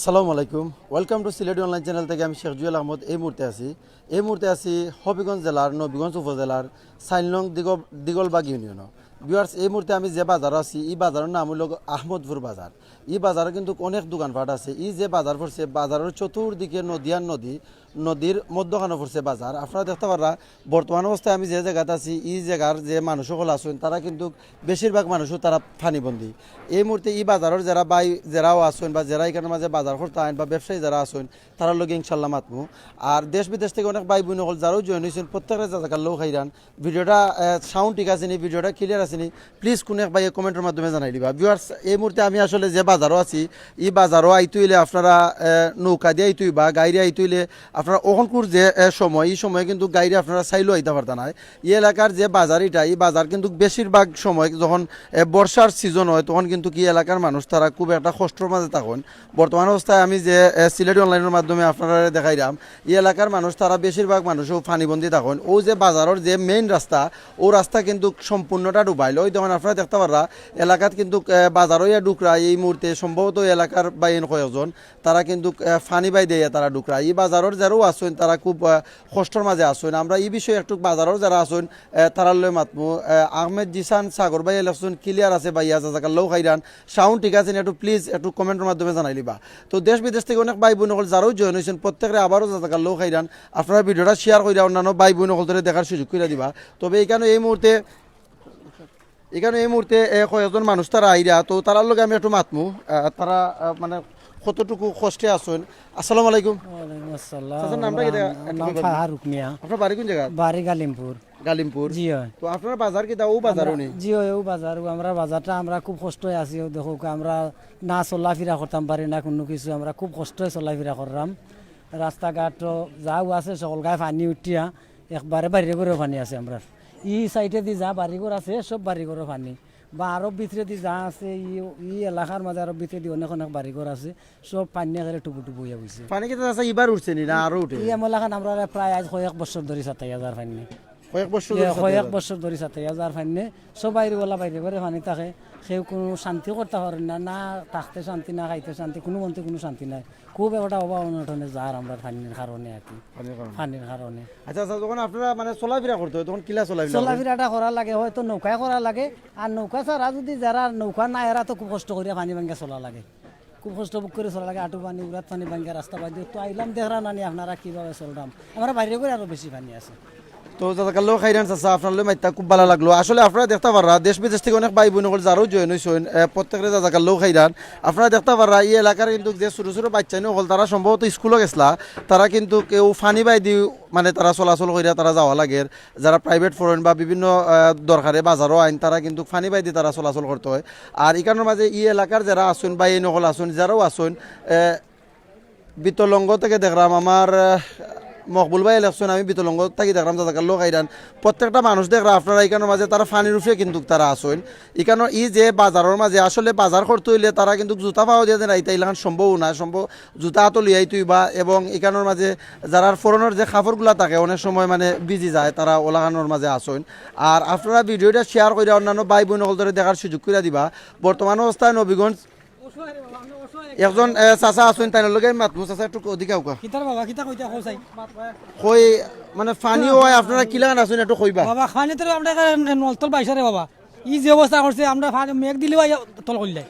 আসসালামু আলাইকুম welcome to Sylheti online channel থেকে আমি শেখ জুয়েল আহমদ এই মুহূর্তে আছি হবিগঞ্জ জেলার নবীগঞ্জ উপজেলার সাইনলং দিগলবাগ ইউনিয়ন ভিউয়ার্স এই মুহূর্তে আমি যে বাজার আছি এই বাজারের নাম হলো আহমদপুর বাজার। এই বাজারে কিন্তু অনেক দোকানপাট আছে। এই যে বাজার পড়ছে বাজারের চতুর্দিকে নদীর মধ্যখানে পড়ছে বাজার। আপনারা দেখতে পারা বর্তমান অবস্থায় আমি যে জায়গাতে আছি এই জায়গার যে মানুষ সকল আছেন তারা কিন্তু বেশিরভাগ মানুষও তারা ফানিবন্দী। এই মুহূর্তে এই বাজারের যারাও আসেন বা যারা এখানে মাঝে বাজার করতে আইন বা ব্যবসায়ী যারা আসেন তারা লোক ইনশাল্লাহ মাতমু। আর দেশ বিদেশ থেকে অনেক ভাই বোন হল যারাও জয়েন হয়েছেন প্রত্যেকের জায়গার লোক খাইরান। ভিডিওটা সাউন্ড ঠিক আছে নি, ভিডিওটা ক্লিয়ার আছে নি, প্লিজ কোনো এক ভাই কমেন্টের মাধ্যমে জানাই দিবা। ভিউয়ার্স এই মুহূর্তে আমি আসলে যে বাজারও আছি এই বাজারও আইতুইলে আপনারা নৌকা দিয়ে আইতুই বা গাড়ি আইতুইলে আপনারা ওখানকুর যে সময় এই সময় কিন্তু গাড়ি আপনারা চাইলেও আইতে পারতেন না। এই এলাকার যে বাজার এই বাজার কিন্তু বেশিরভাগ সময় যখন বর্ষার সিজন হয় তখন কিন্তু কি এলাকার মানুষ তারা খুব একটা কষ্টর মাঝে থাকেন। বর্তমান অবস্থায় আমি যে সিলেটি অনলাইনের মাধ্যমে আপনারা দেখাইলাম এই এলাকার মানুষ তারা বেশিরভাগ মানুষও ফানিবন্দি থাকেন। ও যে বাজারের যে মেইন রাস্তা ও রাস্তা কিন্তু সম্পূর্ণটা ডুবাইল। ওই তখন আপনারা দেখতে পারা এলাকাত কিন্তু বাজারও ডুকরা এই মুহূর্তে সম্ভবত এলাকার বাইন কয়েকজন তারা কিন্তু ফানি বাই দিয়ে তারা ডুকরা। এই বাজারের যারাও আসেন তারা খুব কষ্টর মাঝে আসেন। আমরা এই বিষয়ে একটু বাজারের যারা আসেন তারা লই মাতমু। আহমেদ জিসান সাগর ভাই ইলেকশন ক্লিয়ার আছে ভাইয়া জাজাকার লো খাইরান সাউন্ড ঠিক আছে একটু প্লিজ একটু কমেন্টের মাধ্যমে জানাই লিবা। তো দেশ বিদেশ থেকে অনেক ভাই বোন হল যারাও জয়েন হয়েছেন প্রত্যেকের আবারও জাজাকার লো খাইরান আপনারা ভিডিওটা শেয়ার করে অন্যান্য ভাই বোন হল দেখার সুযোগ করে দিবা। তবে এখানে এই মুহূর্তে কয়েকজন মানুষ তারা আইরা তো তারার লগে আমি একটু মাতমু তারা মানে কতটুকু কষ্টে আসেন। আসসালামু আলাইকুম। নামটা কি? আপনার বাড়ি কোন জায়গা? বাড়ি গালিমপুর। জি হয়। তো আপনার বাজার কি ও বাজার উনি? জি হয়, ও বাজার। আমরা বাজারটা আমরা খুব কষ্ট আছি। দেখো আমরা না চলাফেরা করতাম পারি না কোনো কিছু, আমরা খুব কষ্ট চলাফেরা করলাম। রাস্তাঘাট যাও আছে সকল গায়ে পানি উঠিয়া একবারে বাড়ি করে পানি আছে। আমরা ই সাইডে দি যা বাড়িঘর আছে সব বাড়িঘর পানি, বা আরো ভিতরে দি যা আছে ই এলাকার মাঝে আরো ভিতরে দি অনেক অনেক বাড়িঘর আছে সব পানি একেবারে টুপু হইয়া গেছে। পানি কেটে আছে এবার উঠছে নি না আরো উঠে? এই এলাকান আমরা প্রায় আজ কয়েক বছর ধরে 27,000 পানি, কয়েক বছর ধরে 27,000 পানি। সবাই ওলা বাইরে করে পানি থাকে, কেউ কোনো শান্তি করতে পারে না, না থাকতে শান্তি না খাইতে শান্তি, কোনো মন্ত্রে কোনো শান্তি নাই। খুব একটা অভাব অনটনে যার আমরা পানির কারণে আর কি, পানির কারণে। আচ্ছা যখন আপনারা মানে চলাফেরা করতে হয় তখন কিলা চলাফেরাটা করা লাগে, হয়তো নৌকায় করা লাগে। আর নৌকা ছাড়া যদি যারা নৌকা নাই এরা তো খুব কষ্ট করিয়া পানি ভাঙ্গা চলা লাগে, খুব কষ্ট করে চলা লাগে। আটু পানি উড়াত পানি ভাঙ্গা রাস্তা বাদ দিয়ে তো আইলাম দেখরা নানি আপনারা কিভাবে চললাম। আমরা বাইরে করে আরো বেশি পানি আছে। তো জাজাকাল্লাহ খাইরান চাচা আপনার মাইতা খুব ভালো লাগলো। আসলে আপনারা দেখতে পারা দেশ বিদেশ থেকে অনেক ভাই বোন যারাও জয়েন হয়েছেন প্রত্যেকের জাজাকাল্লাহ খাইরান। আপনারা দেখতে পারা এই এলাকার কিন্তু যে ছোটো ছোটো বাচ্চা হল তারা সম্ভবত স্কুলে গেছলা, তারা কিন্তু কেউ ফানি বাই দি মানে তারা চলাচল করিয়া তারা যাওয়া লাগে। যারা প্রাইভেট ফরেন বা বিভিন্ন দরকারে বাজারও আইন তারা কিন্তু ফানি বাই দিয়ে তারা চলাচল করতে হয়। আর এখানের মাঝে এই এলাকার যারা আসুন বা এই নকল আসুন যারাও আসুন বিতলঙ্গ থেকে দেখলাম আমার মকবুল ভাই ইলেকশন আমি বিতলঙ্গ থাকি দেখলাম জাজাকার লোক আইরান প্রত্যেকটা মানুষ দেখলাম আপনারা এখানের মাঝে তারা ফানির উঠে কিন্তু তারা আসেন। এখানে এই যে বাজারের মাঝে আসলে বাজার করতে হইলে তারা কিন্তু জুতা পাওয়া দিয়ে না, এটা এলাকান সম্ভব না, জুতা হাত লিয়াই তুইবা। এবং এখানের মাঝে যারা ফোরনের যে কাপড়গুলা থাকে অনেক সময় মানে বিজি যায় তারা ওলাখানোর মাঝে আসেন। আর আপনারা ভিডিওটা শেয়ার করে অন্যান্য ভাই বোন ধরে দেখার সুযোগ করে দিবা। বর্তমান অবস্থায় নবীগঞ্জ একজন চাচা আছেন তাই লগে মাতমু। চাচা একটু অধিকা উকা কই মানে ফানিও হয় আপনারা কি লাগান আছেন একটু কইবা বাবা। খানি তো আমরা নলতল পাইছা রে বাবা। ই যে অবস্থা করছে আমরা মেঘ দিলে তল করলে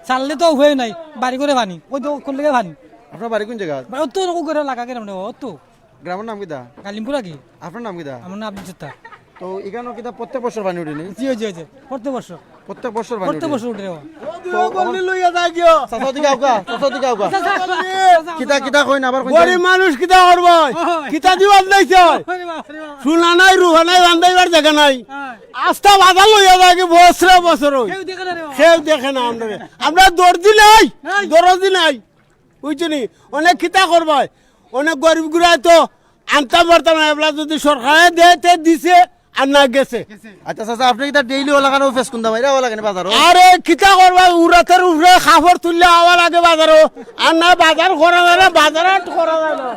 চাললে তো হয়ে নাই বাড়ি করে পানি ওই তো করলে পানি। আপনার বাড়ি কোন জায়গা? অত করে লাগা কেন অত গ্রামের নাম কিতা? কালিমপুর কি। আপনার নাম কিতা? আমার নাম আব্দুল সত্তার। তো এখানে কিতা প্রত্যেক বছর পানি উঠেনি? জি জি জি প্রত্যেক বছর প্রত্যেক বছর উঠে কিতা কিতা কই না আবার গরিব মানুষ কিতা করব, কিতা দিবার নাইছে, শুনা নাই রুহা নাই বান্ধাইবার জায়গা নাই। আস্থা বাধা লইয়া যায় বছর কেউ দেখে না। আমরা দরদি নাই বুঝছি। অনেক কিতা করবা, অনেক গরিব গুড়াই তো আনতাম পারতাম না। এবার যদি সরকারে দেয় দিছে আর না গেছে। আচ্ছা চাচা আপনি কিতা ডেইলি ওলাগানো ফেস কুন্দা মাইরা ওলাগানে বাজারও? আরে কিতা করবা, উড়াতের উপরে খাবার তুললে আওয়া লাগে বাজারও। আর না বাজার করা যায় না, বাজারহাট করা যায় না,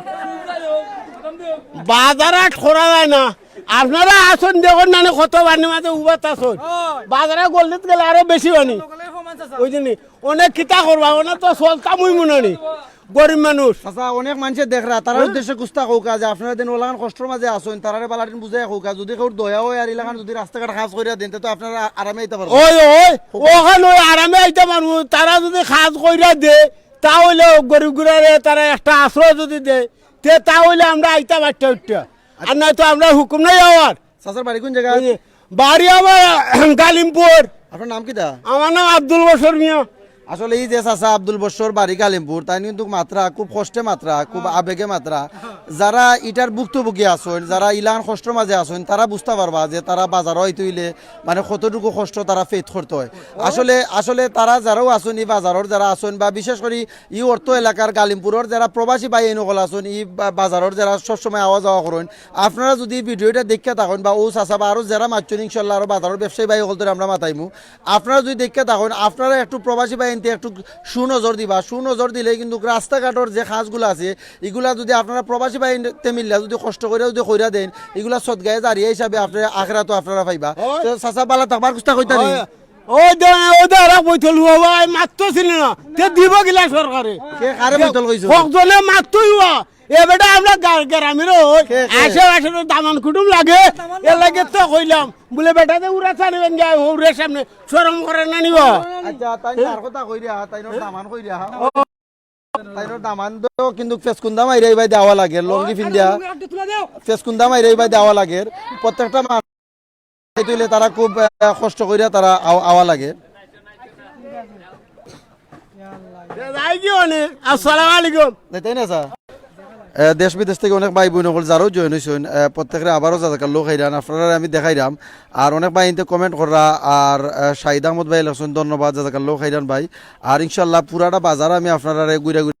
বাজারহাট করা যায় না। আপনারা আসুন দেখুন না কত বানি মাঝে উবাত আসুন। বাজারে গলিত গেলে আরো বেশি বানি ওই জন্য অনেক কিতা করবা, অনেক তো চলতাম মনে নি গরিব মানুষ আচ্ছা অনেক মানুষে দেখরা তার উদ্দেশ্যে কুস্তা কৌকা যে আপনারা দিন ওলাগান কষ্টর মাঝে আসুন তারারে বালাটিন বুঝাই কৌকা যদি কেউ দয়া হয় আর ইলাকান যদি রাস্তাঘাট খাস করিয়া দেন তো আপনারা আরামে আইতে পারবেন ওই ওখানে ওই আরামে আইতে পারবো তারা যদি খাজ কইরা দে তাহলে গরিব গুড়ারে তারা একটা আশ্রয় যদি দে তাহলে আমরা আইতে পারতে উঠতে আর নাই তো আমরা হুকুম নাই হওয়ার চাচার বাড়ি কোন জায়গা বাড়ি আমার গালিমপুর আপনার নাম কিটা আমার নাম আব্দুল বসর মিয়া আসলে এই যে চাচা আব্দুল বশর বাড়ি কালিমপুর তাই কিন্তু মাত্রা খুব কষ্টে মাত্রা খুব আবেগে মাত্রা যারা ইটার ভুক্তভোগী আসেন যারা ইলান কষ্টর মাঝে আসেন তারা বুঝতে পারবা যে তারা বাজার হইতে হইলে মানে কতটুকু কষ্ট তারা ফেস করতে হয় আসলে আসলে তারা যারাও আসেন এই বাজারের যারা আসেন বা বিশেষ করে ই অর্থ এলাকার গালিমপুরের যারা প্রবাসী বাই নকল আসেন এই বাজারের যারা সবসময় আওয়া যাওয়া করেন আপনারা যদি ভিডিওটা দেখে থাকেন বা ও চাচা বা আরও যারা মারছেন ইনশাল্লাহ আরও বাজারের ব্যবসায়ী বাই হল আমরা মাতাইমু আপনারা যদি দেখে থাকেন আপনারা একটু প্রবাসী বাই একটু সুনজর দিবা সুনজর দিলে কিন্তু রাস্তাঘাটের যে খাসগুলো আছে এগুলা যদি আপনারা প্রবাসী বাহিনীতে মিললে যদি কষ্ট করে যদি কইরা দেন এগুলা সদগায়ে জারিয়া হিসাবে আপনারা আখরা তো আপনারা পাইবা তো চাচা বালা থাকবার কুস্তা কইতা নি ও ওদের বৈঠল হওয়া মাত্র ছিল না তে দিব গিলা সরকারে কে কারে বইতল কইছো কজনে মাত্রই হওয়া এবারে আমরা গ্রামের আসে আসে দামান কুটুম লাগে এ লাগে তো কইলাম বলে বেটাতে উড়া ছাড়বেন যায় ওরে সামনে শরম করে না নিব আচ্ছা তাই আর কথা কইরা তাইনোর দামান কইরা তাইনোর দামান তো কিন্তু ফেসকুন্দা মাইরাই ভাই দেওয়া লাগে লঙ্গি ফিন্দিয়া ফেসকুন্দা মাইরাই ভাই দেওয়া লাগে প্রত্যেকটা মানুষ তুইলে তারা খুব কষ্ট কইরা তারা আওয়া লাগে যাই কি মানে আসসালামু আলাইকুম তাই না স্যার দেশ বিদেশ থেকে অনেক ভাই বোন হল যারাও জয়েন হয়েছেন প্রত্যেকের আবারও যাদের লোক হাইরান আপনারা আমি দেখাইলাম আর অনেক ভাই ইনতে কমেন্ট করা আর শাহিদ আহমদ ভাই লাগছেন ধন্যবাদ যাদের লোক হাইরান ভাই আর ইনশাল্লাহ পুরাটা বাজার আমি আপনারা ঘুরে ঘুরে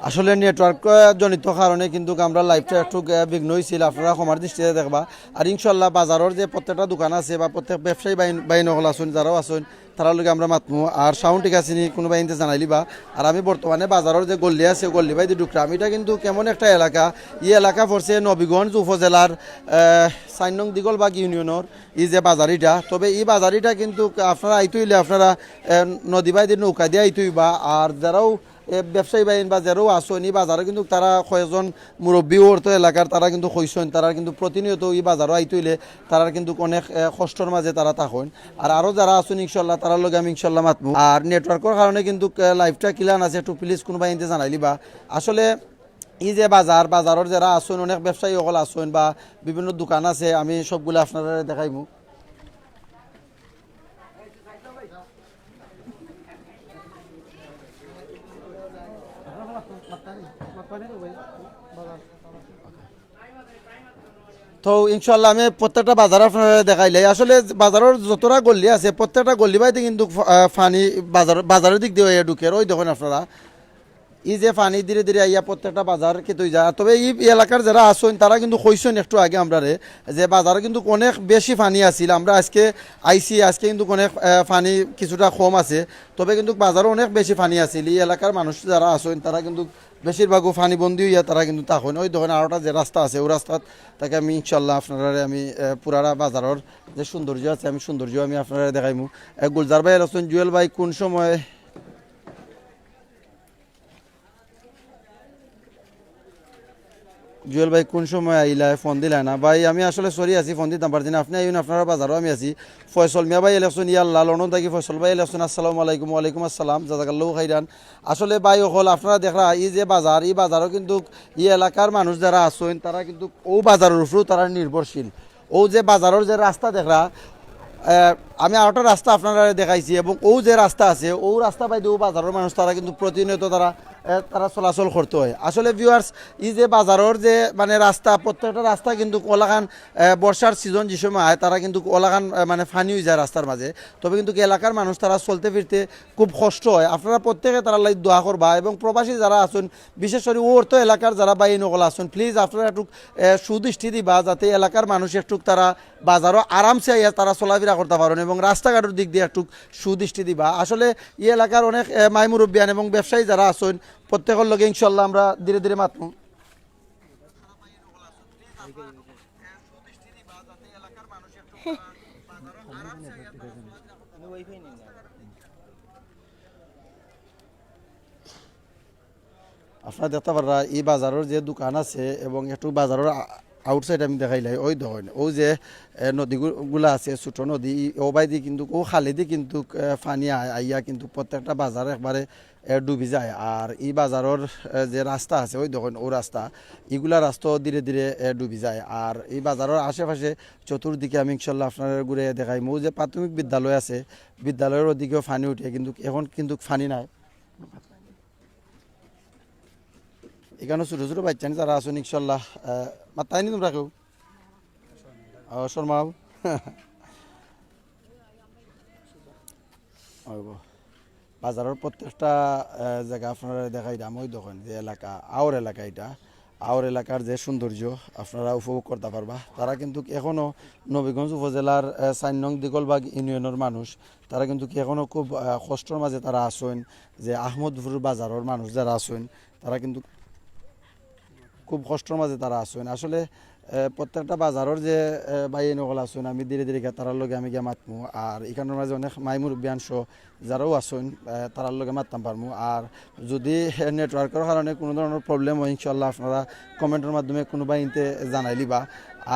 আসলে নেটওয়ার্ক জনিত কারণে কিন্তু আমরা লাইভটা একটু বিঘ্ন হয়েছিল আপনারা ক্ষমার দৃষ্টিতে দেখবা আর ইনশাল্লাহ বাজারের যে প্রত্যেকটা দোকান আছে বা প্রত্যেক ব্যবসায়ী বাইন হল আসুন যারাও আসুন তারা লোক আমরা মাতমু আর সাউন্ড ঠিক আছে নি কোনো বাইনতে জানাইলিবা আর আমি বর্তমানে বাজারের যে গল্লি আছে গল্লি বাইতে ঢুকলাম এটা কিন্তু কেমন একটা এলাকা এই এলাকা পড়ছে নবীগঞ্জ উপজেলার 4 নং দিগলবাগ ইউনিয়নের এই যে বাজারিটা তবে এই বাজারিটা কিন্তু আপনারা আইতে হইলে আপনারা নদী বাইতে নৌকা দিয়ে আইতে হইবা আর যারাও ব্যবসায়ী বাহিনী বা যারাও আসেন এই বাজারে কিন্তু তারা কয়েকজন মুরব্বী অর্থ এলাকার তারা কিন্তু কইসেন তারা কিন্তু প্রতিনিয়ত এই বাজারও আইতে হইলে তারা কিন্তু অনেক কষ্টর মাঝে তারা থাকেন আর আরও যারা আসেন ইনশাল্লাহ তারা লগে আমি ইনশাল্লাহ মাতবো আর নেটওয়ার্কের কারণে কিন্তু লাইভটা ক্লিয়ার আছে একটু প্লিজ কোনো বাহিনীতে জানাইলিবা আসলে এই যে বাজারের যারা আসেন অনেক ব্যবসায়ী সকল আসেন বা বিভিন্ন দোকান আছে আমি সবগুলো আপনারা দেখাইবো তো ইনশাল্লাহ আমি প্রত্যেকটা বাজার আপনারা দেখাইলে আসলে বাজারের যতটা গল্লি আছে প্রত্যেকটা গল্লি বাইতে কিন্তু ফানি বাজারের দিক দিয়ে ঢুকে ওই দেখেন আপনারা এই যে পানি ধীরে ধীরে আইয়া প্রত্যেকটা বাজার কেতই যায় তবে এই এলাকার যারা আসেন তারা কিন্তু কইছেন একটু আগে আমরা যে বাজারে কিন্তু অনেক বেশি পানি আছিল আমরা আজকে আইসি আজকে কিন্তু অনেক পানি কিছুটা কম আছে তবে কিন্তু বাজারে অনেক বেশি পানি আছিল এই এলাকার মানুষ যারা আসেন তারা কিন্তু বেশিরভাগও পানি বন্দি হইয়া তারা কিন্তু তখন ওই দেখেন আরোটা যে রাস্তা আছে ওই রাস্তাত তাকে আমি ইনশাল্লাহ আপনারা আমি পুরারা বাজারের যে সৌন্দর্য আছে আমি সৌন্দর্য আমি আপনারা দেখাইমু গুলজার ভাই আসেন জুয়েল ভাই কোন সময় জুয়েল ভাই কোন সময় আইলা ফোন দিলা না ভাই আমি আসলে সরি আছি ফোন দিতাম পারছি না আপনি আইন আপনারা বাজারও আমি আছি ফয়সল মিয়া ভাই এলেকশন ইয়াল্লাহ লন্ডন থাকি ফয়সল ভাই এলেকশন আসসালামু আলাইকুম ওয়ালাইকুম আসসালাম জাজাকাল্লাহু খাইরান আসলে ভাই হল আপনারা দেখরা এই যে বাজার এই বাজারও কিন্তু এই এলাকার মানুষ যারা আসেন তারা কিন্তু ও বাজারের উপরেও তারা নির্ভরশীল ও যে বাজারের যে রাস্তা দেখরা আমি আরেকটা রাস্তা আপনারা দেখাইছি এবং ও যে রাস্তা আছে ও রাস্তা বাইতে ও বাজারের মানুষ তারা কিন্তু প্রতিনিয়ত তারা চলাচল করতে হয় আসলে ভিউয়ার্স এই যে বাজারের যে মানে রাস্তা প্রত্যেকটা রাস্তা কিন্তু ওলাখান বর্ষার সিজন যে সময় হয় তারা কিন্তু ওলাখান মানে ফানি হয়ে যায় রাস্তার মাঝে তবে কিন্তু এলাকার মানুষ তারা চলতে ফিরতে খুব কষ্ট হয় আপনারা প্রত্যেকে তারা লাই দোয়া করবা এবং প্রবাসী যারা আছেন বিশেষ করে ও অর্থ এলাকার যারা বাই নকল আছেন প্লিজ আপনারা একটু সুদৃষ্টি দিবা যাতে এলাকার মানুষ একটু তারা বাজারও আরামসে আইয়া তারা চলাফেরা করতে পারেন এবং রাস্তাঘাটের দিক দিয়ে একটু সুদৃষ্টি দিবা আসলে এই এলাকার অনেক মাই মুরব্বিয়ান এবং ব্যবসায়ী যারা আছেন প্রত্যেকের লগে ইনশাল্লাহ আমরা ধীরে ধীরে মাতমু আপনারা দেখতে পারা এই বাজারের যে দোকান আছে এবং একটু বাজারের আউটসাইড আমি দেখাইলাই ওই দেখেন ওই যে নদীগুলা আছে ছোট নদী ও বাইদি কিন্তু ও খালেদি কিন্তু পানি আইয়া কিন্তু প্রত্যেকটা বাজার একবারে ডুবি যায়। আর এই বাজারের যে রাস্তা আছে ওই দেখেন ও রাস্তা এগুলা রাস্তাও ধীরে ধীরে ডুবি যায়। আর এই বাজারের আশেপাশে চতুর্দিকে আমি ইনশাল্লাহ আপনার ঘুরে দেখাই মো যে প্রাথমিক বিদ্যালয় আছে বিদ্যালয়ের ওদিকেও পানি উঠে কিন্তু এখন কিন্তু পানি নাই। এখানে ছোটো ছোটো বাচ্চা যারা আছেন ইনশাল্লাহ মাতাইনি তোমরা কেউ শর্মাও বাজারের প্রত্যেকটা জায়গা আপনারা দেখাই দাম ওই দেখেন যে এলাকা আওর এলাকা এটা আওর এলাকার যে সৌন্দর্য আপনারা উপভোগ করতে পারবা। তারা কিন্তু এখনও নবীগঞ্জ উপজেলার 4 নং দিগলবাগ ইউনিয়নের মানুষ তারা কিন্তু এখনও খুব কষ্টর মাঝে তারা আসেন। যে আহমদপুর বাজারের মানুষ যারা আসেন তারা কিন্তু খুব কষ্টর মাঝে তারা আসেন। আসলে প্রত্যেকটা বাজারের যে বাই নকল আসেন আমি ধীরে ধীরে তারার লগে আমি গিয়ে মাতমু। আর এখানের মাঝে অনেক মাইমুর বিয়াংশ যারাও আসেন তারার লগে মাততাম পারমু। আর যদি নেটওয়ার্কের কারণে কোনো ধরনের প্রবলেম হয় ইনশাল্লাহ আপনারা কমেন্টের মাধ্যমে কোনোবা ইনতে জানাই লিবা।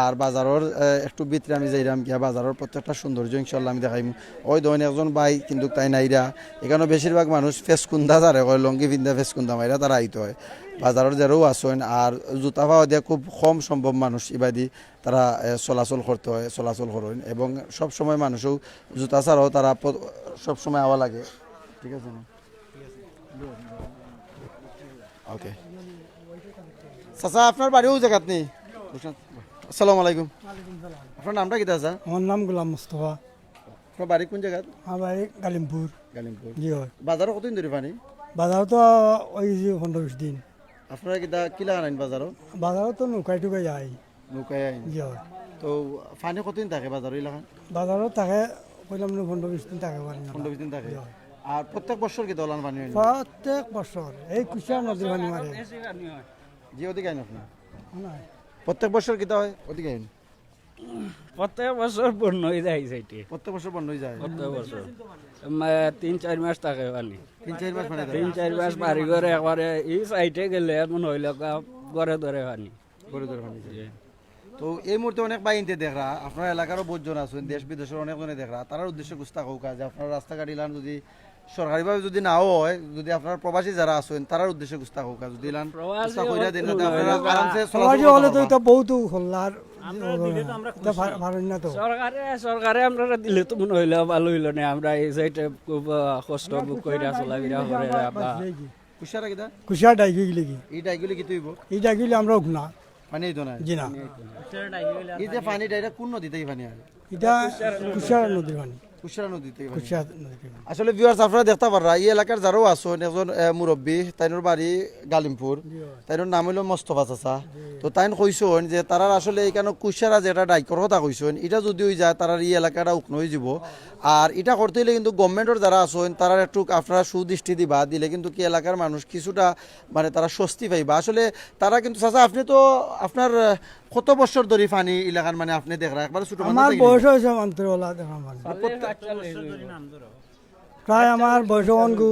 আর বাজারের একটু ভিতরে আমি যাইলাম গিয়া বাজারের প্রত্যেকটা সৌন্দর্য ইনশাল্লাহ আমি দেখাইম। ওই ধরনের একজন ভাই কিন্তু তাই নাইরা এখানে বেশিরভাগ মানুষ ফেসকুন্দা যারে হয় লঙ্গি পিন্ধা ফেসকুন্দা মাইরা তারা আইতে হয় বাজারের যারাও আসেন। আর জুতা পাওয়া দিয়ে খুব কম সম্ভব মানুষ ইবাদি তারা চলাচল করতে হয় চলাচল করেন এবং সব সময় মানুষও জুতা ছাড়াও তারা সব সময় আওয়া লাগে। ঠিক আছে না ওকে চাচা আপনার বাড়িও জায়গাত নেই। আসসালামু আলাইকুম আপনার নামটা কিতা আছে? আমার নাম গোলাম মুস্তফা। আপনার বাড়ি কোন জায়গা? আমার বাড়ি গালিমপুর। গালিমপুর। জি হয়। বাজারও কতদিন ধরে পানি? বাজারও তো ওই যে 15-20 দিন। আপনারা কিতা কিলা আনেন বাজারও? বাজারও তো নৌকাই টুকাই যায়। নৌকায় আইন। জি হয়। তো পানি কতদিন থাকে বাজার এলাকা? বাজারও থাকে কইলাম 15-20 দিন থাকে পানি। 15-20 দিন থাকে। আর প্রত্যেক বছর কি দলান পানি হয়? প্রত্যেক বছর এই কুশিয়ার নদীর পানি মারে। জি ওদিকে আইন আপনি? নাই। প্রত্যেক বছর কিতা হয় ওদিকে আইন? প্রত্যেক বছর বন্য হয়ে যায় সেটি প্রত্যেক বছর বন্ধ হয়ে যায়। প্রত্যেক বছর 3-4 মাস থাকে পানি 3-4 মাস পানি থাকে। 3-4 মাস বাড়ি করে একবারে এই সাইডে গেলে এমন হইল ঘরে ধরে পানি গড়ে ধরে পানি থাকে। তো এই মুহূর্তে অনেক বাইনতে দেখরা আপনার এলাকারও বহুজন আছেন দেশ বিদেশের অনেকজনে দেখরা তার উদ্দেশ্যে গুস্তা হোক যে আপনার রাস্তাঘাট ইলান যদি সরকারিভাবে যদি নাও হয় যদি আপনার প্রবাসী যারা আছেন তার উদ্দেশ্যে গুস্তা হোক যদি ইলান গুস্তা কইরা দেন না আপনারা আরামসে সমাজে চলাচল হলে তো করতে এটা বহুত হল্লার ভালো না তো। সরকারে আমরা দিলে তো মনে হইলো ভালো হইলো না আমরা এই সাইডে খুব কষ্ট বুক কইরা চলাফেরা করে কুশারা কিতা কুশিয়ার ডাইকি গেলে কি এই ডাইগুলি কি তুইব এই ডাইকিলে আমরা উঠ না। পানি তো না জি না এই যে পানি ডাইরা কোন নদীতেই পানি হয়? এটা কুশিয়ার নদীর পানি। কুশারা নদীতেই পানি। কুশিয়ার নদীর পানি। আসলে ভিউয়ার্স আপনারা দেখতে পাররা এই এলাকার যারাও আছেন একজন মুরব্বী তাইনোর বাড়ি গালিমপুর তাইনোর নাম হইল মোস্তফা চাচা। তো তাইন কইছেন যে তারা আসলে এখানে কুশারা যেটা ডাইকর কথা কইছেন এটা যদি হয়ে যায় তারা এই এলাকাটা উকন হয়ে যাব। আর এটা করতে হলে কিন্তু গভর্নমেন্টের যারা আছেন তারা একটু আপনারা সুদৃষ্টি দিবা দিলে কিন্তু কি এলাকার মানুষ কিছুটা মানে তারা স্বস্তি পাইবা। আসলে তারা কিন্তু চাচা আপনি তো আপনার কত বছর ধরে পানি এলাকার মানে আপনি দেখরা একবার ছোট আমার বয়স হয়েছে মন্ত্রীওয়ালা দেখা মানে প্রায় আমার বয়স অনগু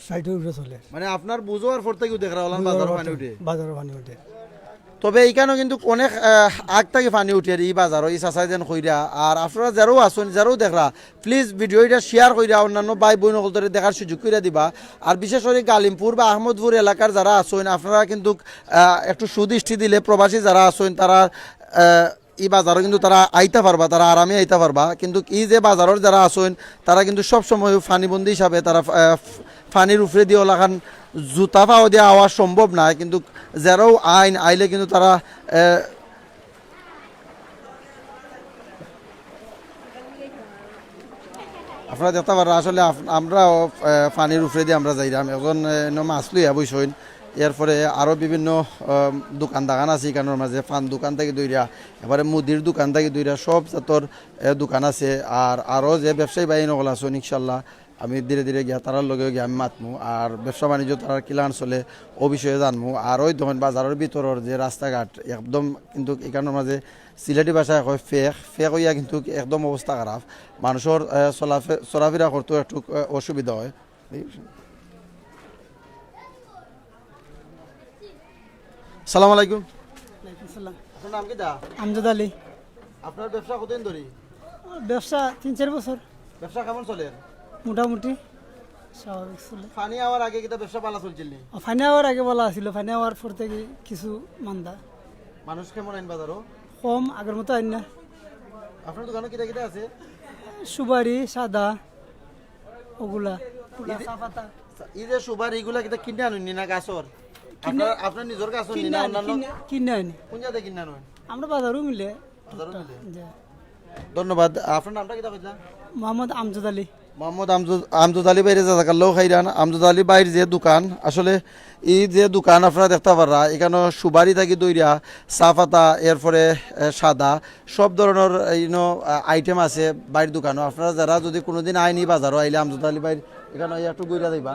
60 উপরে চলে। মানে আপনার বুঝোয়ার পর থেকে দেখরা হলাম বাজার পানি উঠে বাজারে পানি উঠে। তবে এইখানেও কিন্তু অনেক আগ থেকে পানি উঠে এই বাজার এই চাচাই যেন কইরা। আর আপনারা যারাও আসুন যারাও দেখরা প্লিজ ভিডিওটা শেয়ার কইরা অন্যান্য ভাই বোন সকলদের দেখার সুযোগ করে দিবা। আর বিশেষ করে গালিমপুর বা আহমদপুর এলাকার যারা আসুন আপনারা কিন্তু একটু সুদৃষ্টি দিলে প্রবাসী যারা আসুন তারা এই বাজারও কিন্তু তারা আইতে পারবা তারা আরামে আইতে পারবা। কিন্তু এই যে বাজারের যারা আসুন তারা কিন্তু সবসময় ফানিবন্দি হিসাবে তারা ফানির উপরে দিয়ে ওলাখান জুতা পাওয়া দিয়ে আওয়া সম্ভব না। কিন্তু যারাও আইন আইলে কিন্তু তারা আপনারা দেখতে পারেন আসলে আমরাও পানির উপরে দিয়ে আমরা যাইলাম এখন মাছ লইয়া বইসইন। এরপরে আরও বিভিন্ন দোকান দাগান আছে এখানের মাঝে পান দোকান থেকে দইরা এবারে মুদির দোকান থেকে দইরা সব জাতর দোকান আছে। আর আরও যে ব্যবসায়ী বাহিনী নকল আছেন ইনশাল্লাহ আমি ধীরে ধীরে গিয়া তারার লগে গিয়ে আমি মাতমু। আর ব্যবসা বাণিজ্য তারার কিলান চলে ও বিষয়ে জানমু। আর ওই দোকান বাজারের ভিতরের যে রাস্তাঘাট একদম কিন্তু এখানের মাঝে সিলেটি ভাষায় কয় ফেক হইয়া কিন্তু একদম অবস্থা খারাপ মানুষের চলাফেরা করতেও একটু অসুবিধা হয়। সালাম আলাইকুম। আপনার নাম কি দা? আমজাদ আলী। আপনার ব্যবসা কতদিন ধরে? ব্যবসা 3-4 বছর ব্যবসা কেমন চলে? মোটামুটি স্বাভাবিক চলে। পানি আওয়ার আগে কিটা ব্যবসা পালা চলছিল নি? ফানি আওয়ার আগে বলা ছিল, ফানি আওয়ার পর থেকে কিছু মান্দা, মানুষ কেমন আইন বাজারও? কম আগের মতো আইন না। আপনার দোকানে কিটা কিটা আছে? সুপারি, সাদা, ওগুলা চা পাতা। এই যে সুপারি এগুলা কিটা কিনে আনুন না গাছর? আপনার নিজের গাছ নি না অন্যান্য? কিনে আনি কোন জায়গায় কিনে আনুন? আমরা বাজারও মিলে। বাজারও মিলে? যা। ধন্যবাদ। আপনার নামটা কিটা কইলা? মোহাম্মদ আমজাদ আলী। মোহাম্মদ আমজদ আলী বাইরে জাজাকাল্লাহ খাইরান। আমজদ আলী বাইর যে দোকান, আসলে এই যে দোকান আপনারা দেখতে পারা, এখানে সুবারি থাকি দইরা, চা পাতা, এরপরে সাদা, সব ধরনের আইটেম আছে বাইর দোকানও। আপনারা যারা যদি কোনোদিন আইনি বাজারও আইলে আমজদ আলী বাইর এখানে একটু গইরা যাইবা।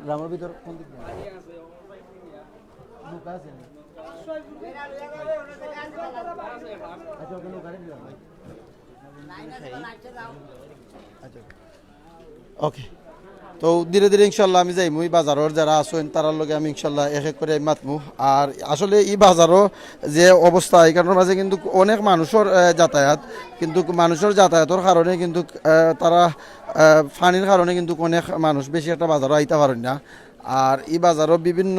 গ্রামের ভিতর কোন দিক দিয়ে? নৌকা আছে নি? আচ্ছা, ওখানে নৌকায় দিলাম ভাই। ওকে, তো ধীরে ধীরে ইনশাল্লাহ আমি যাই মুই বাজারের যারা আছেন তার লগে আমি ইনশাল্লাহ এক এক করে মাতমু। আর আসলে এই বাজারও যে অবস্থা, এখানের মাঝে কিন্তু অনেক মানুষের যাতায়াত, কিন্তু মানুষের যাতায়াতের কারণে কিন্তু তারা ফানির কারণে কিন্তু অনেক মানুষ বেশি একটা বাজারও আইতে পারেন না। আর এই বাজারও বিভিন্ন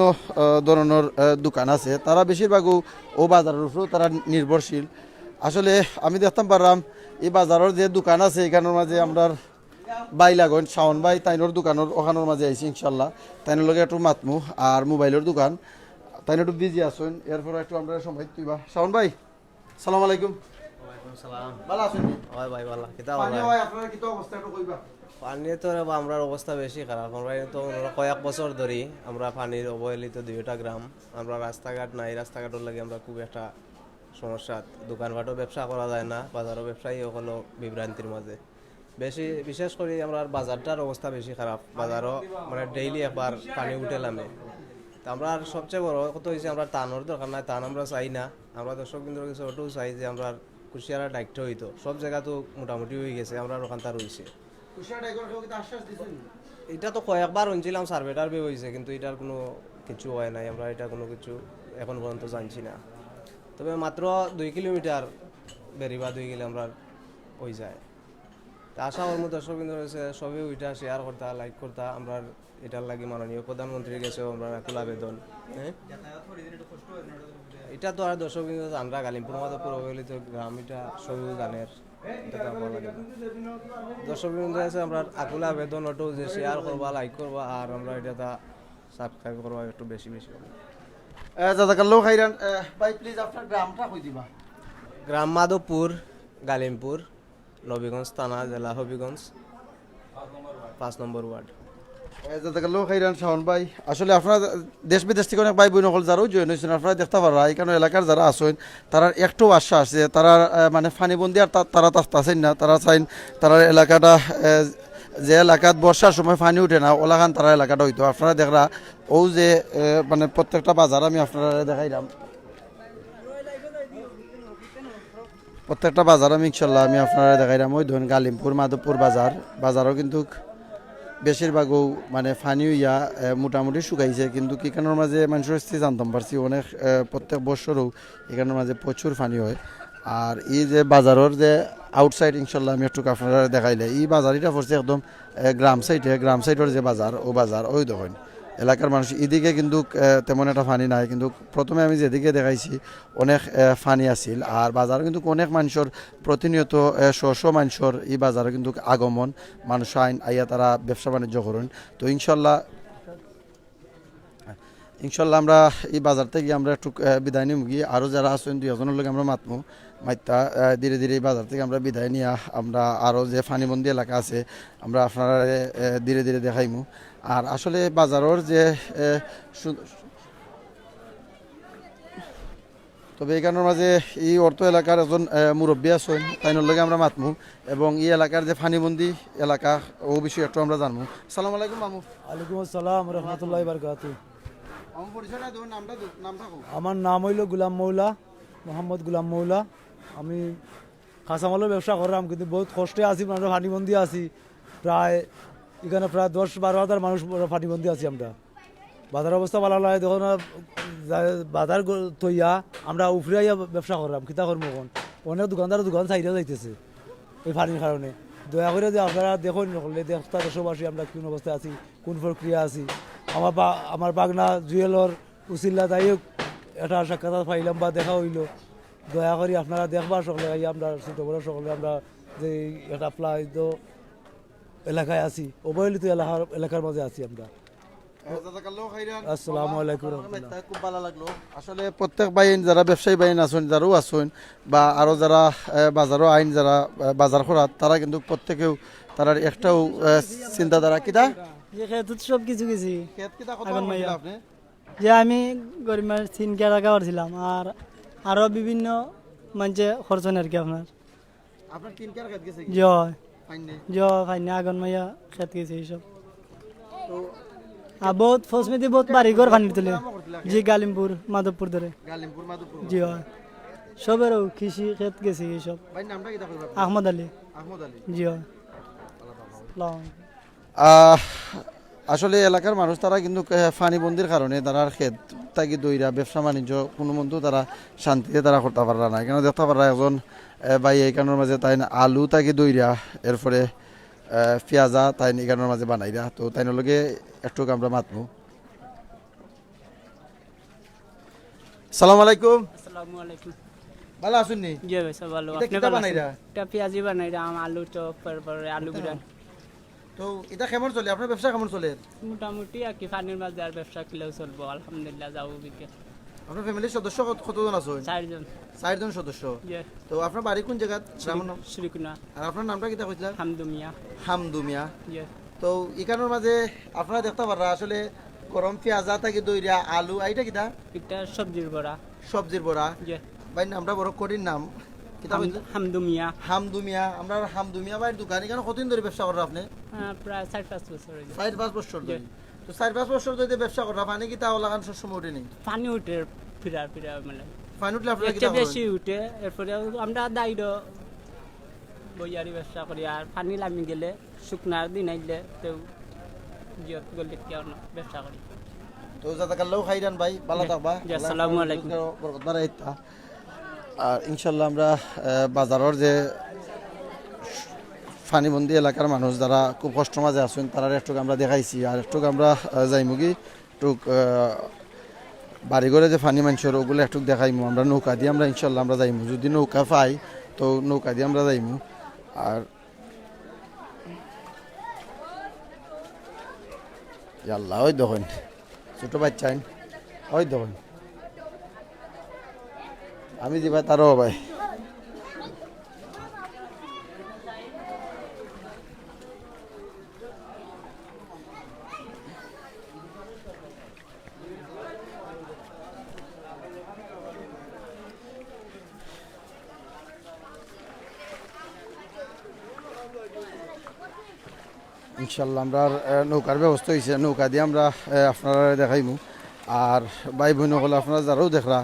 ধরনের দোকান আছে, তারা বেশিরভাগও ও বাজারের উপরেও তারা নির্ভরশীল। আসলে আমি দেখতাম পারলাম এই বাজারের যে দোকান আছে এখানের মাঝে আমরা বাইলাগন শাওন ভাই তাইনোর দোকানের ওখানোর মাঝে আইছি ইনশাল্লাহ, তাইনোর লগে একটু মাতমু। আর মোবাইলের দোকান তাইন একটু বিজি আসুন, এরপর একটু আমরা সময় দিবা। শাওন ভাই সালাম আলাইকুম। ভালো আছেন? ভাই ভালো পানি হয় আপনারা কি তো অবস্থা একটু কইবা? পানি তো আমরা অবস্থা বেশি খারাপ। আমরা তো কয়েক বছর ধরে আমরা পানির অবহেলিত 2টা গ্রাম, আমরা রাস্তাঘাট নাই, রাস্তাঘাটের লাগে আমরা খুব একটা সমস্যা। দোকানপাটও ব্যবসা করা যায় না, বাজারও ব্যবসায়ী হলো বিভ্রান্তির মাঝে। বিশেষ করে আমরা বাজারটার অবস্থা বেশি খারাপ। বাজারও মানে ডেইলি একবার পানি উঠে নামে। তা আমরা সবচেয়ে বড় কত হয়েছে, আমরা টানোর দরকার নাই, টান আমরা চাই না। আমরা দর্শক বিন্দুর কিছু ওটাও চাই যে আমরা কুশিয়ারা দায়িত্ব হইতো, সব জায়গা তো মোটামুটি হয়ে গেছে, আমরা ওখানটা রয়েছে। এটা তো কয়েকবার শুনছিলাম, সার্ভে টার্ভে হয়েছে, কিন্তু এটার কোনো কিছু হয় নাই। আমরা এটা কোনো কিছু এখন পর্যন্ত জানছি না। তবে মাত্র 2 কিলোমিটার বেরিবা 2 কিলো আমরা হয়ে যায়। তা আশা ওর মধ্যে দর্শকবৃন্দ রয়েছে, সবই ওইটা শেয়ার করতা, লাইক করতা। আমরা এটার লাগে মাননীয় প্রধানমন্ত্রীর কাছেও আমরা আকুল আবেদন। হ্যাঁ, এটা তো আর দর্শকবৃন্দ আমরা গালিমপুর মাধবপুর অবহেলিত গ্রাম, এটা সবই জানের। এটা তো আমার লাগে দর্শকবৃন্দ আছে আমরা আকুল আবেদন ওটো যে শেয়ার করবা, লাইক করবা, আর আমরা এটা সাবস্ক্রাইব করবা একটু বেশি বেশি করবা। জাজাকাল্লাহ খাইরান। ভাই প্লিজ আপনার গ্রামটা কই দিবা? গ্রাম মাধবপুর, গালিমপুর, নবীগঞ্জ থানা, জেলা হবিগঞ্জ, 5 নম্বর ওয়ার্ড। জাজাকাল্লাহ খাইরান শাওন ভাই। আসলে আপনারা দেশ বিদেশ থেকে অনেক ভাই বোন হল যারাও জয়েন হয়েছেন, আপনারা দেখতে পারা এখানে এলাকার যারা আছেন তারা একটু আশা আছে, তারা মানে ফানিবন্দি আর তারা আসেন না, তারা চাইন তারা এলাকাটা যে এলাকাত বর্ষার সময় পানি উঠে না ওলাখান তারা এলাকাটা হইতো। আপনারা দেখরা ও যে মানে প্রত্যেকটা বাজার আমি আপনারা দেখাইলাম, প্রত্যেকটা বাজার আমি ইনশাল্লাহ আমি আপনারা দেখাইলাম। ওই ধরুন গালিমপুর মাধবপুর বাজারও কিন্তু বেশিরভাগও মানে পানি হইয়া মোটামুটি শুকাইছে, কিন্তু এখানের মাঝে মানুষের স্থিতি জানতাম পারছি অনেক প্রত্যেক বছরও এখানের মাঝে প্রচুর পানি হয়। আর এই যে বাজারের যে আউটসাইড ইনশাল্লাহ আমি একটু আপনারা দেখাইলে এই বাজারটা পড়ছে একদম গ্রাম সাইডের যে বাজার ওই দেখেন এলাকার মানুষ এদিকে কিন্তু তেমন একটা পানি নাই, কিন্তু প্রথমে আমি যেদিকে দেখাইছি অনেক পানি আছিল। আর বাজারে কিন্তু অনেক মানুষের প্রতিনিয়ত শস্য মানুষের এই বাজারে কিন্তু আগমন, মানুষ আইয়া তারা ব্যবসা বাণিজ্য করেন। তো ইনশাল্লাহ আমরা এই বাজার থেকে আমরা একটু বিদায় নিব গিয়ে, আরও যারা আছেন 2 লোক আমরা মাইতা ধীরে ধীরে এই বাজার থেকে আমরা বিদায় নিয়ে আমরা আরও যে ফানিবন্দি এলাকা আছে আমরা আপনারা ধীরে ধীরে দেখাইমু। আর আসলে বাজারের যে তবে এখানের মাঝে এই অর্থ এলাকার একজন মুরব্বী আছেন, তাইনোর লগে আমরা মাতমু এবং এই এলাকার যে ফানিবন্দি এলাকা ও বিষয়ে একটু আমরা জানবো। আসসালামু আলাইকুম মামু। ওয়ালাইকুম আসসালাম রহমতুল্লাহ বারকাতু। আমার পরিচয় না দেবেন, নামটা আমার নাম হইল গুলাম মৌলা, মোহাম্মদ গুলাম মৌলা। আমি কাঁচামালের ব্যবসা করলাম, কিন্তু বহুত কষ্টে আছি, আমরা ফানিবন্দি আছি। প্রায় এখানে প্রায় 10-12 হাজার মানুষ ফানিবন্দি আছি আমরা। বাজার অবস্থা ভালো লাগে তখন বাজার তৈয়া আমরা উফরে আইয়া ব্যবসা করলাম কিতা করবো এখন অনেক দোকান চাইরা যাইতেছে এই পানির কারণে দয়া করে যে আপনারা দেখুন নকলে দেখতা দেশবাসী আমরা কোন অবস্থায় আছি কোন প্রক্রিয়া আছি আমার বাগনা জুয়েলর উচিল্লা তাই একটা সাক্ষাৎ পাইলাম বা দেখা হইলো দয়া করি আপনারা দেখবার সকলে আমরা ছোট বড় সকলে আমরা যে একটা প্লাইদ এলাকায় আছি অবহেলিত এলাকার মাঝে আছি আমরা। আসসালামু আলাইকুম। খুব ভালো লাগলো আসলে প্রত্যেক বাইন যারা ব্যবসায়ী বাইন আছেন যারাও আছেন বা আরো যারা বাজারও আইন যারা বাজার করাত তারা কিন্তু প্রত্যেকেও তার একটাও চিন্তাধারা কিতা সব কিছু গেছি খেত কিতা কত এখন মাইয়া। আপনি যে আমি গরিবের 3 টাকা করছিলাম আর আরো বিভিন্ন মানে খরচন আর কি আপনার আপনার 3 কার খেত গেছে জয় ফাইনে জয় ফাইনা আগুন মাইয়া খেত গেছে এইসব তো আর বহুত ফসমেদি বহুত বাড়িঘর ফানি তুলে জি গালিমপুর মাধবপুর ধরে গালিমপুর মাধবপুর জি হয় সবেরও কৃষি খেত গেছে এইসব ভাই নামটা কিতা কইবা আহমদ আলী আহমদ আলী জি হয় সালাম। আসলে এলাকার মানুষ তারা কিন্তু ফানিবন্দির কারণে তারা ক্ষেত তাকে দইরা ব্যবসা বাণিজ্য কোনো মন্দ তারা শান্তিতে তারা করতে পারা না কেন দেখতে পারা একজন ভাই এই কারণের মাঝে তাই আলু তাকে দইরা এরপরে পেঁয়াজা তাই এই কারণের মাঝে বানাইরা তো তাই লগে একটু আমরা মাতবো। সালাম আলাইকুম। আসসালামু আলাইকুম। ভালো আছেন নি? জি ভাই সব ভালো। এটা আপনি কিতা ভালো বানাইরা? আছেন? এটা পেঁয়াজি বানাইরা আলু চপ পরে আলু বিরান। তো এটা কেমন চলে আপনার ব্যবসা কেমন চলে? মোটামুটি আর কি পানির মাঝে আর ব্যবসা কিলেও চলবো আলহামদুলিল্লাহ যাও বিকে। আপনার ফ্যামিলির সদস্য কতজন আছেন? 4 জন। 4 জন সদস্য। জি। তো আপনার বাড়ি কোন জায়গা? গ্রামের নাম? শ্রীকুনা। আর আপনার নামটা কিতা কইছিলেন? হামদু মিয়া। হামদু মিয়া। জি। তো এখানের মাঝে আপনারা দেখতে পারা আসলে গরম পেঁয়াজা থাকি দইরা আলু এইটা কিতা এটা সবজির বড়া। সবজির বড়া। জি। ভাই নামটা বড় কঠিন নাম কিতা কইছেন? হামদু মিয়া। হামদু মিয়া। আমরা হামদু মিয়া ভাইয়ের দোকান এখানে কতদিন ধরে ব্যবসা করেন আপনি? প্রায় 4-5 বছর হয়ে গেছে। 4-5 বছর ধরে। তো 4-5 বছর ধরে ব্যবসা করেন পানি কিতা লাগান সময় ওঠেনি? পানি উঠে ফিরা মানে পানি উঠলে আপনারা একটা কিতা করেন? বেশি উঠে এরপরে আমরা দাইরো বইয়ারি ব্যবসা করি আর পানি লামি গেলে শুকনার দিন আইলে তো জিয়ত গলে কেউ না ব্যবসা করি। তো জাযাকাল্লাহু খাইরান ভাই ভালো থাকবা। জি আসসালামু আলাইকুম। বরকত বাড়াইতা। আর ইনশাআল্লাহ আমরা বাজারের যে ফানিবন্দি এলাকার মানুষ যারা খুব কষ্ট মাঝে আছেন তারা একটু আমরা দেখাইছি আর একটু আমরা যাইমুগি একটু বাড়িঘরে যে ফানি মানুষের ওগুলো একটু দেখাইমু আমরা নৌকা দিয়ে আমরা ইনশাল্লাহ আমরা যাইমু যদি নৌকা পাই তো নৌকা দিয়ে আমরা যাইমু। আর আল্লাহ ওই দেখুন ছোট বাচ্চা ওই দেখুন আমি যাবা তারও ভাই ইনশাল্লাহ আমরা নৌকার ব্যবস্থা হয়েছে নৌকা দিয়ে আমরা আপনারা দেখাইমু। আর ভাই বোন হলে আপনারা যারাও দেখরা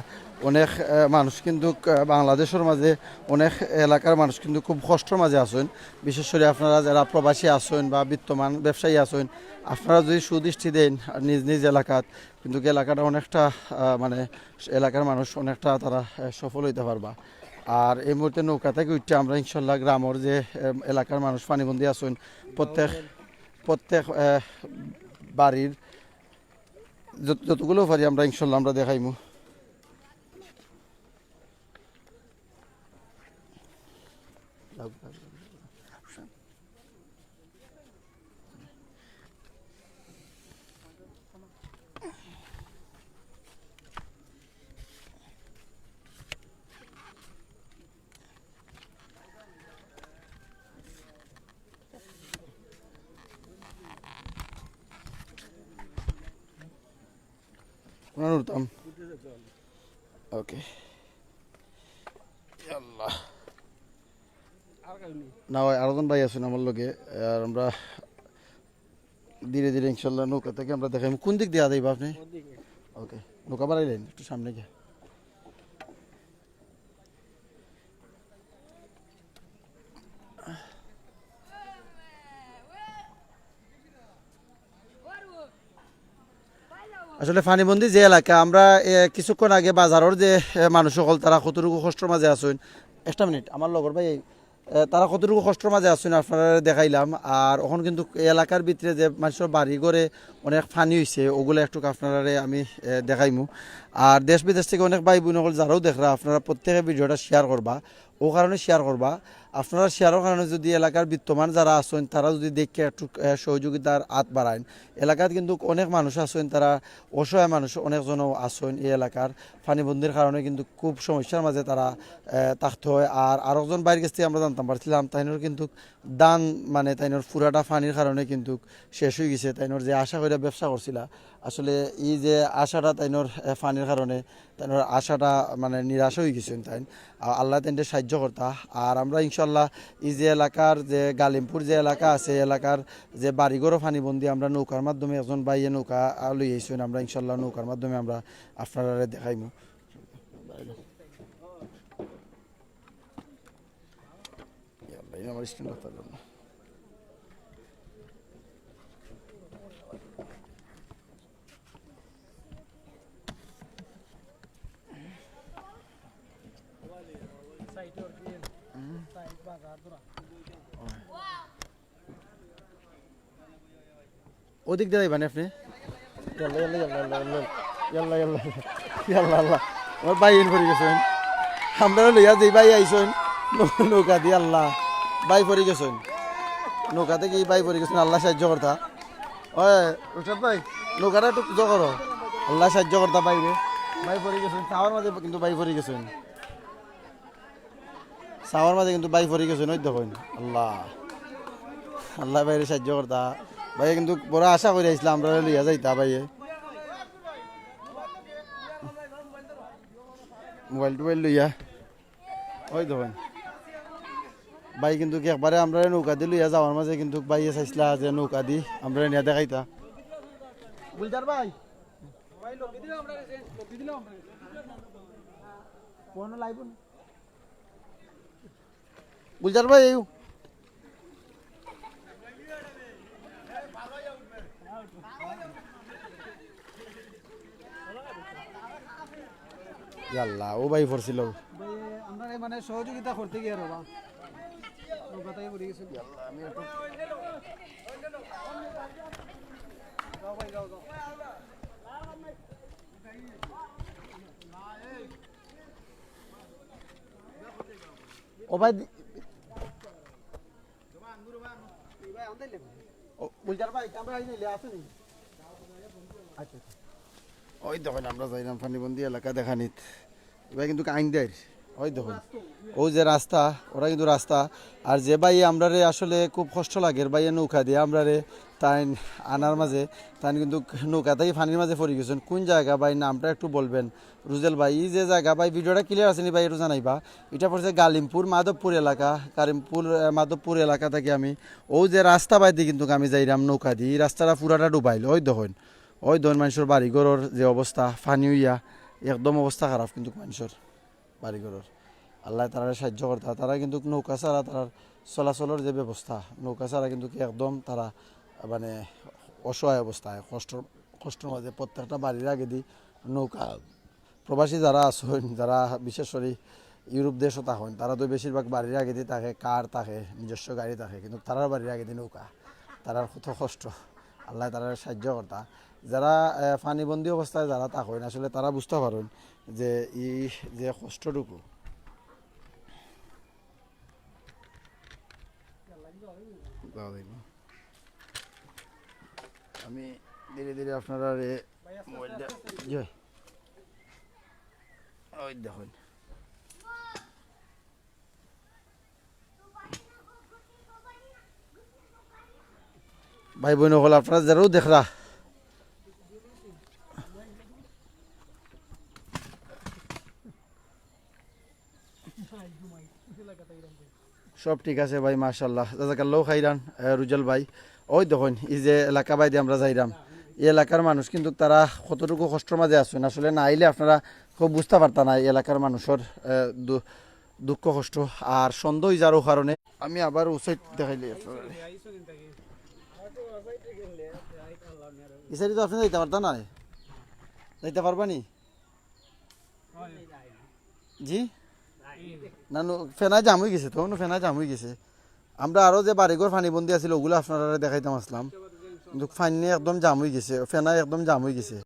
অনেক মানুষ কিন্তু বাংলাদেশের মাঝে অনেক এলাকার মানুষ কিন্তু খুব কষ্টের মাঝে আছেন বিশেষ করে আপনারা যারা প্রবাসী আছেন বা বিত্তমান ব্যবসায়ী আছেন আপনারা যদি সুদৃষ্টি দেন নিজ নিজ এলাকাত কিন্তু এলাকাটা অনেকটা মানে এলাকার মানুষ অনেকটা তারা সফল হইতে পারবা। আর এই মুহূর্তে নৌকা থেকে উঠতে আমরা ইনশাল্লাহ গ্রামের যে এলাকার মানুষ পানিবন্দী আছেন প্রত্যেক বাড়ির যতগুলো পারি আমরা ইনশাল্লাহ আমরা দেখাইমু। উঠতাম ওকে না ভাই আরেকজন ভাই আছেন আমার লগে আর আমরা ধীরে ধীরে ইনশাল্লাহ নৌকা থেকে আমরা দেখাই কোন দিক দিয়ে যাইবা আপনি ওকে নৌকা বাড়াইলেন একটু সামনে গিয়ে আসলে ফানিবন্দি যে এলাকা আমরা কিছুক্ষণ আগে বাজারের যে মানুষ সকল তারা কতটুকু কষ্টের মাঝে আসুন, একটা মিনিট আমার লগর ভাই তারা কতটুকু কষ্টের মাঝে আসুন আপনারা দেখাইলাম। আর এখন কিন্তু এই এলাকার ভিতরে যে মানুষের বাড়ি ঘরে অনেক ফানি হয়েছে ওগুলো একটু আপনারা আমি দেখাইমু। আর দেশ বিদেশ থেকে অনেক ভাই বোন যারাও দেখরা আপনারা প্রত্যেকে ভিডিওটা শেয়ার করবা, ও কারণে শেয়ার করবা। আপনারা শেয়ারের কারণে যদি এলাকার বিত্তমান যারা আছেন তারা যদি দেখে একটু সহযোগিতার হাত বাড়ায়, এলাকাত কিন্তু অনেক মানুষ আছেন, তারা অসহায় মানুষ অনেকজনও আছেন এই এলাকার ফানিবন্দির কারণে কিন্তু খুব সমস্যার মাঝে তারা থাকতে হয়। আর আরেকজন বাইরের কাছ থেকে আমরা জানতাম পারছিলাম তাইনোর কিন্তু দান মানে তাইনোর পুরাটা ফানির কারণে কিন্তু শেষ হয়ে গেছে। তাইনোর যে আশা করে ব্যবসা করছিল আসলে এই যে আশাটা তাইনোর ফানির কারণে তাইনোর আশাটা মানে নিরাশ হয়ে গেছেন। তাই আল্লাহ তাইনদের সাহায্য করতা। আর আমরা ইনশাল্লাহ এই যে এলাকার যে গালিমপুর যে এলাকা আছে এলাকার যে বাড়িঘরও ফানিবন্দি আমরা নৌকার মাধ্যমে একজন বাইয়ে নৌকা লই আইসেন, আমরা ইনশাল্লাহ নৌকার মাধ্যমে আমরা আপনারা দেখাইমু। আমার স্ট্যান্ড করতে পারলাম না। ওদিক দিয়ে যাইবেন আপনি? আমার ভাই এন পড়ে গেছেন, আমরা লইয়া যে ভাই আইসেন নৌকা দিয়ে আল্লাহ ভাই পড়ে গেছেন, নৌকা থেকে ভাই পড়ে গেছেন, আল্লাহ সাহায্য করতা। ওই রুশাদ ভাই নৌকাটা একটু পুজো করো, আল্লাহ সাহায্য করতা বাইরে ভাই পড়ে গেছেন, চাওয়ার মাঝে কিন্তু ভাই পড়ে গেছেন, চাওয়ার মাঝে কিন্তু ভাই পড়ে গেছেন। ওই দেখুন আল্লাহ আল্লাহ বাইরে সাহায্য করতা। ভাই কিন্তু বড় আশা করে আসলাম আমরা লইয়া যাইতা ভাইয়ে, মোবাইল টোবাইল লইয়া। ওই দেখুন ভাই কিন্তু একবারে আমরা নৌকা দিয়ে লইয়া যাওয়ার মাঝে কিন্তু ভাইয়ে চাইছিলা যে নৌকা দি আমরা নিয়ে দেখাইতা। বুলজার ভাই বুলজার ভাই আল্লাহ ও ভাই পড়ছিল আমরা মানে সহযোগিতা করতে গিয়ে রবা নৌকাটাই পড়ে গেছে। ও ভাই বুলজার ভাই ক্যামেরা আইলে আসেনি। আচ্ছা ওই দেখুন আমরা যাইলাম ফানিবন্দি এলাকা দেখানিত, এবার কিন্তু আইন দেয়। ওই দেখুন ও যে রাস্তা ওরা কিন্তু রাস্তা। আর যে ভাই আমরা আসলে খুব কষ্ট লাগে ভাইয়ে নৌকা দিয়ে আমরা তাই আনার মাঝে তাই কিন্তু নৌকাতেই ফানির মাঝে পড়ে গেছেন। কোন জায়গা ভাই নামটা একটু বলবেন রুজেল ভাই? এই যে জায়গা ভাই ভিডিওটা ক্লিয়ার আসেনি ভাই একটু জানাইবা। এটা পড়ছে গালিমপুর মাধবপুর এলাকা, কারিমপুর মাধবপুর এলাকা থেকে আমি ও যে রাস্তা বাইতে কিন্তু আমি যাইলাম নৌকা দিয়ে, এই রাস্তাটা পুরাটা ডুবাইল। ওই দেখুন ওই ধন মানুষের বাড়িঘরের যে অবস্থা ফানি হইয়া একদম অবস্থা খারাপ কিন্তু মানুষের বাড়িঘরের। আল্লাহ তারা সাহায্য করতা। তারা কিন্তু নৌকা ছাড়া তার চলাচলের যে ব্যবস্থা নৌকা ছাড়া কিন্তু একদম তারা মানে অসহায় অবস্থায় কষ্টর মাঝে প্রত্যেকটা বাড়ির আগে দি নৌকা। প্রবাসী যারা আসেন যারা বিশেষ করে ইউরোপ দেশও থাকেন তারা তো বেশিরভাগ বাড়ির আগে দিয়ে থাকে, কার থাকে, নিজস্ব গাড়ি থাকে, কিন্তু তারার বাড়ির আগে দিয়ে নৌকা। তারার কত কষ্ট, আল্লাহ তারা সাহায্য করতা। যারা ফানিবন্দি অবস্থায় যারা থাকেন আসলে তারা বুঝতে পারেন যে এই যে কষ্টটুকু। আমি ধীরে ধীরে আপনারা মোবাইলটা ওই দেখুন ভাই বোন হল আপনারা যারাও দেখরা সব ঠিক আছে ভাই মাশাআল্লাহ জাযাকাল্লাহু খাইরান রুজল ভাই। ওই দেখুন এই যে এলাকা বাইরে আমরা যাইলাম এই এলাকার মানুষ কিন্তু তারা কতটুকু কষ্টের মাঝে আছেন আসলে না আইলে আপনারা খুব বুঝতে পারতাম না এই এলাকার মানুষের দুঃখ কষ্ট আর সন্দেহ যারও কারণে। আমি আবার উসাইড দেখাইলে ইসাইড তো আপনি যাইতে পারতাম না। যাইতে পারবা নি জি না ফেনা জাম হয়ে গেছে তখন ফেনা জাম হয়ে গেছে আমরা আরো যে বাড়িঘর পানিবন্দি আছিল ওগুলো আপনারা দেখাইতাম আসলাম কিন্তু ফাইনে একদম জাম হয়ে গেছে ফেনা একদম জাম হয়ে গেছে